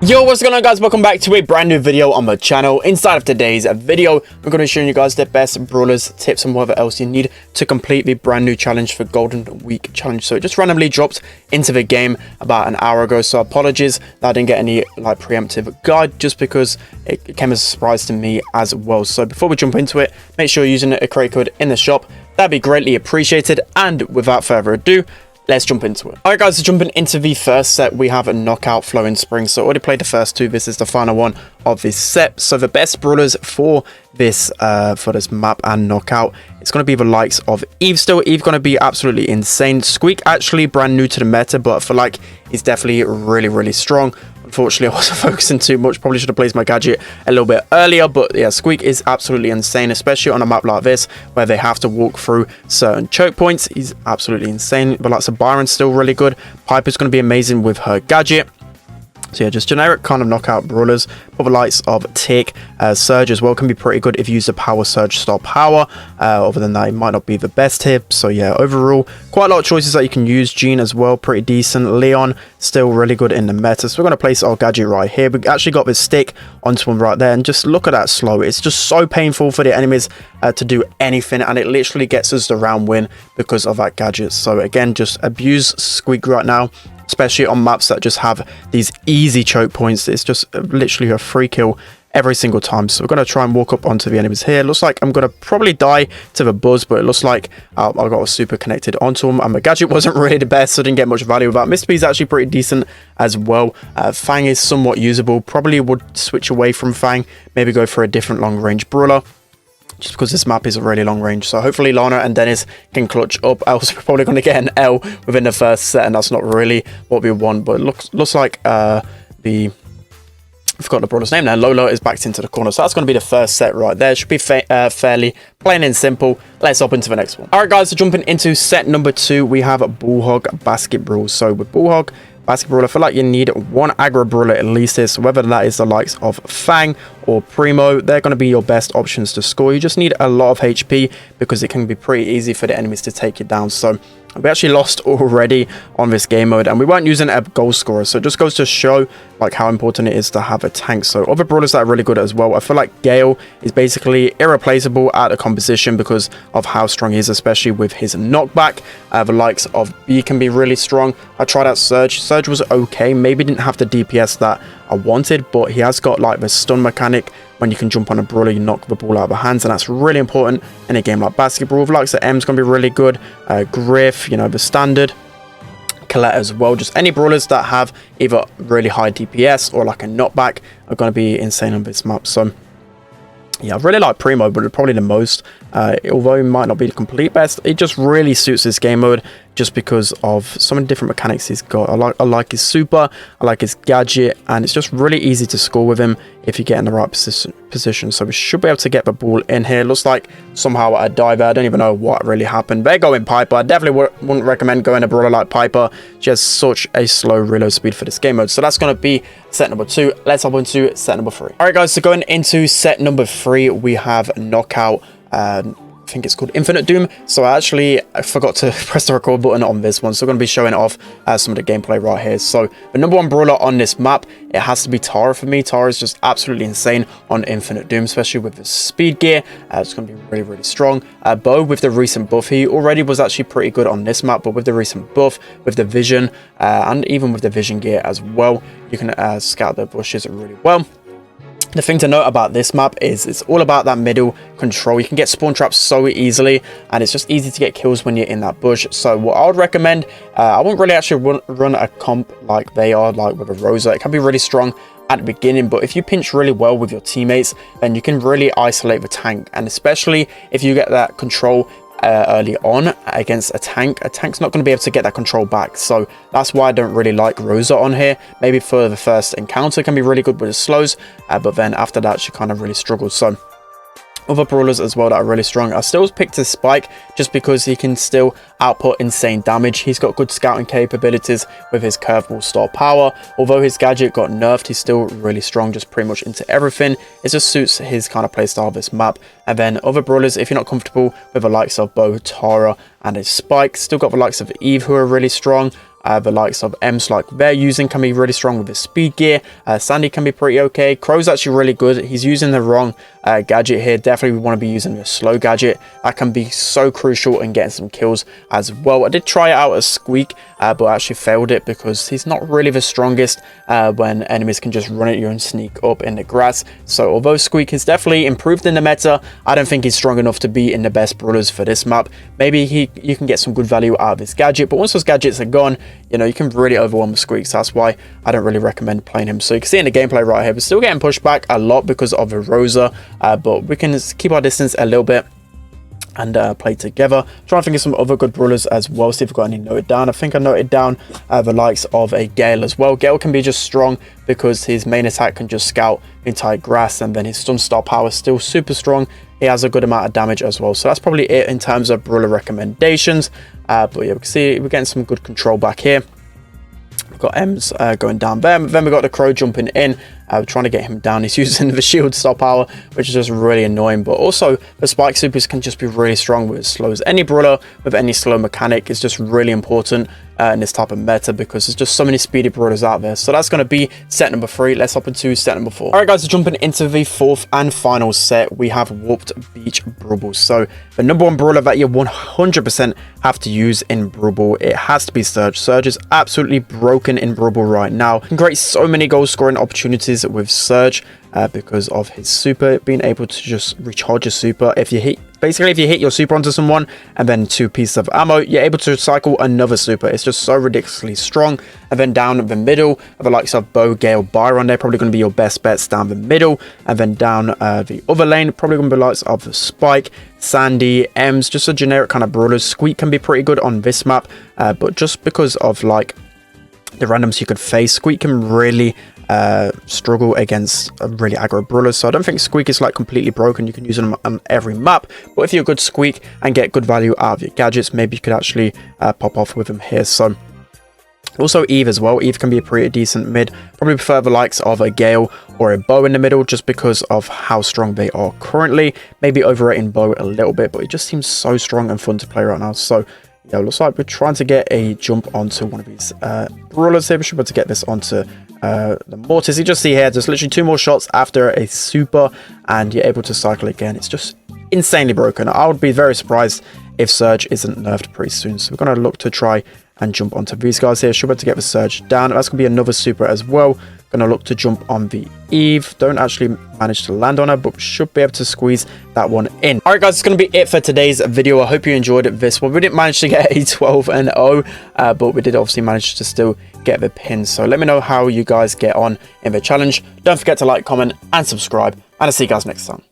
Yo, what's going on, guys? Welcome back to a brand new video on my channel. Inside of today's video, I'm going to be showing you guys the best brawlers tips and whatever else you need to complete the brand new challenge for Golden Week challenge. So it just randomly dropped into the game about an hour ago, so apologies that I didn't get any like preemptive guide, just because it came as a surprise to me as well. So before we jump into it, make sure you're using a create code in the shop. That'd be greatly appreciated. And without further ado, let's jump into it. Alright guys, so jumping into the first set, we have a knockout flowing spring. So already played the first two. This is the final one of this set. So the best brawlers for this map and knockout, it's going to be the likes of Eve. Still, Eve going to be absolutely insane. Squeak actually brand new to the meta, but I feel like he's definitely really strong. Unfortunately, I wasn't focusing too much. Probably should have placed my gadget a little bit earlier. But yeah, Squeak is absolutely insane, especially on a map like this where they have to walk through certain choke points. He's absolutely insane. But like, so Byron's still really good. Piper's going to be amazing with her gadget. So yeah, just generic kind of knockout brawlers. For the likes of Tick, Surge as well can be pretty good if you use the power Surge star power. Other than that, it might not be the best here. So yeah, overall, quite a lot of choices that you can use. Jean as well, pretty decent. Leon, still really good in the meta. So we're going to place our gadget right here. We actually got this stick onto him right there. And just look at that slow. It's just so painful for the enemies to do anything. And it literally gets us the round win because of that gadget. So again, just abuse Squeak right now, especially on maps that just have these easy choke points. It's just literally a free kill every single time. So we're going to try and walk up onto the enemies here. Looks like I'm going to probably die to the buzz, but it looks like I got a super connected onto him, and my gadget wasn't really the best, so I didn't get much value with that. Mr. B is actually pretty decent as well. Fang is somewhat usable. Probably would switch away from Fang, maybe go for a different long range brawler, just because this map is a really long range. So hopefully Lana and Dennis can clutch up. Else we're probably going to get an L within the first set, and that's not really what we want. But it looks like I forgot the brawler's name now. Lola is backed into the corner. So that's going to be the first set right there. Should be fairly plain and simple. Let's hop into the next one. Alright guys, so jumping into set number 2, we have Bullhog Basket Brawl. So with Bullhog Basket Brawl, I feel like you need one aggro brawler at least here. So whether that is the likes of Fang or Primo, they're going to be your best options to score. You just need a lot of HP because it can be pretty easy for the enemies to take you down. So we actually lost already on this game mode, and we weren't using a goal scorer, so it just goes to show like how important it is to have a tank. So other brawlers that are really good as well, I feel like Gale is basically irreplaceable at a composition because of how strong he is, especially with his knockback. The likes of B can be really strong. I tried out Surge. Surge was okay, maybe didn't have the DPS that I wanted, but he has got like the stun mechanic. When you can jump on a brawler, you knock the ball out of the hands, and that's really important in a game like basketball. The likes of M's going to be really good. Griff, you know, the standard. Colette as well. Just any brawlers that have either really high DPS or like a knockback are going to be insane on this map. So yeah, I really like Primo, but probably the most. Although it might not be the complete best, it just really suits this game mode just because of some of the different mechanics he's got. I like his super, I like his gadget, and it's just really easy to score with him if you get in the right position. So we should be able to get the ball in here. Looks like somehow I dive. I don't even know what really happened. They're going Piper. I definitely wouldn't recommend going a brawler like Piper. She has such a slow reload speed for this game mode. So that's going to be set number 2. Let's hop into set number 3. All right, guys. So going into set number 3, we have knockout. I think it's called Infinite Doom. So I forgot to press the record button on this one, so I'm going to be showing it off some of the gameplay right here. So the number 1 brawler on this map, it has to be Tara for me. Tara is just absolutely insane on Infinite Doom, especially with the speed gear. It's going to be really strong. Bo, with the recent buff, he already was actually pretty good on this map, but with the recent buff, with the vision, and even with the vision gear as well, you can scout the bushes really well. The thing to note about this map is it's all about that middle control. You can get spawn traps so easily, and it's just easy to get kills when you're in that bush. So what I would recommend, I won't really actually run a comp like they are, like with a Rosa. It can be really strong at the beginning, but if you pinch really well with your teammates, then you can really isolate the tank. And especially if you get that control early on against a tank's not going to be able to get that control back. So that's why I don't really like Rosa on here. Maybe for the first encounter can be really good with the slows, but then after that she kind of really struggles. So other brawlers as well that are really strong. I still picked his Spike just because he can still output insane damage. He's got good scouting capabilities with his curveball star power. Although his gadget got nerfed, he's still really strong, just pretty much into everything. It just suits his kind of playstyle of this map. And then other brawlers, if you're not comfortable with the likes of Bo, Tara and his Spike, still got the likes of Eve who are really strong. The likes of Ems, like they're using, can be really strong with the speed gear. Sandy can be pretty okay. Crow's actually really good. He's using the wrong gadget here. Definitely we want to be using the slow gadget. That can be so crucial in getting some kills as well. I did try it out as Squeak, but I actually failed it because he's not really the strongest when enemies can just run at you and sneak up in the grass. So although Squeak is definitely improved in the meta, I don't think he's strong enough to be in the best brawlers for this map. Maybe you can get some good value out of his gadget, but once those gadgets are gone, you know, you can really overwhelm the Squeak. So that's why I don't really recommend playing him. So you can see in the gameplay right here, we're still getting pushed back a lot because of the Rosa, but we can keep our distance a little bit and play together. Trying to think of some other good brawlers as well, see if I've got any noted down. I think I noted down the likes of a Gale as well. Gale can be just strong because his main attack can just scout entire grass, and then his stun star power is still super strong. He has a good amount of damage as well. So that's probably it in terms of brawler recommendations. But yeah, we can see we're getting some good control back here. We've got Ems going down there. Then we've got the Crow jumping in. We're trying to get him down. He's using the shield star power, which is just really annoying. But also, the spike supers can just be really strong with slows. Any brawler with any slow mechanic is just really important in this type of meta because there's just so many speedy brawlers out there. So that's going to be set number 3. Let's hop into set number 4. All right, guys, so jumping into the 4th and final set, we have Warped Beach Rubble. So the number 1 brawler that you 100% have to use in Rubble, it has to be Surge. Surge is absolutely broken in Rubble right now. You can create so many goal scoring opportunities with Surge because of his super, being able to just recharge your super. If you hit your super onto someone and then 2 pieces of ammo, you're able to recycle another super. It's just so ridiculously strong. And then down the middle, the likes of Bo, Gale, Byron, they're probably going to be your best bets down the middle. And then down the other lane, probably going to be likes of the Spike, Sandy, Ems, just a generic kind of brawlers. Squeak can be pretty good on this map, but just because of like the randoms you could face, Squeak can really struggle against really aggro brawlers. So I don't think Squeak is like completely broken. You can use them on every map, but if you're a good Squeak and get good value out of your gadgets, maybe you could actually pop off with them here. So also Eve as well. Eve can be a pretty decent mid. Probably prefer the likes of a Gale or a Bo in the middle just because of how strong they are currently. Maybe overrating Bo a little bit, but it just seems so strong and fun to play right now. So yeah, it looks like we're trying to get a jump onto one of these brawlers here. We should be able to get this onto the Mortis. You just see here, there's literally 2 more shots after a super, and you're able to cycle again. It's just insanely broken. I would be very surprised if Surge isn't nerfed pretty soon. So we're going to look to try and jump onto these guys here. Should be able to get the Surge down. That's going to be another super as well. Going to look to jump on the Eve. Don't actually manage to land on her, but should be able to squeeze that one in. All right, guys, it's going to be it for today's video. I hope you enjoyed this one. We didn't manage to get a 12-0, but we did obviously manage to still get the pin. So let me know how you guys get on in the challenge. Don't forget to like, comment, and subscribe, and I'll see you guys next time.